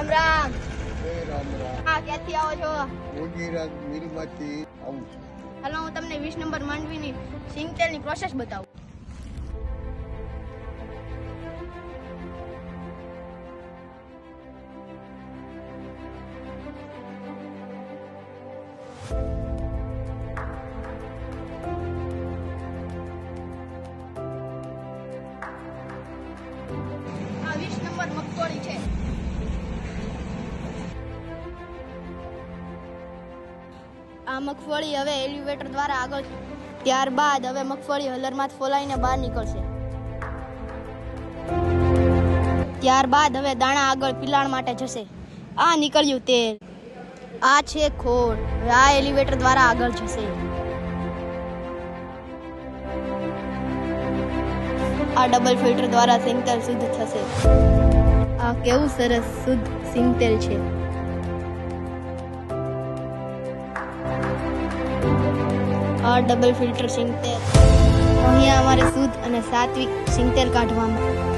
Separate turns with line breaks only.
રામ રામ.
રામ રામ.
હા, ક્યાંથી આવો છો?
મોજીરાજ મિલમાંથી આવું છું.
હાલો હું તમને 20 નંબર માંડવીની સિંગતેલની પ્રોસેસ બતાવું. આ 20 નંબર મગફળી છે. આ મગફળી હવે એલિવેટર દ્વારા આગળ, ત્યારબાદ હવે મગફળી હલરમાંથી ફોલાઈને બહાર નીકળશે. ત્યારબાદ હવે દાણા આગળ પિલાણ માટે જશે. આ નીકળ્યું તેલ. આ છે ખોળ. હવે આ એલિવેટર દ્વારા આગળ જશે. આ ડબલ ફિલ્ટર દ્વારા સિંગતેલ શુદ્ધ થશે. આ કેવું સરસ શુદ્ધ સિંગતેલ છે. આ ડબલ ફિલ્ટર સિંગતેલ. અહીંયા અમારે શુદ્ધ અને સાત્વિક સિંગતેલ કાઢવામાં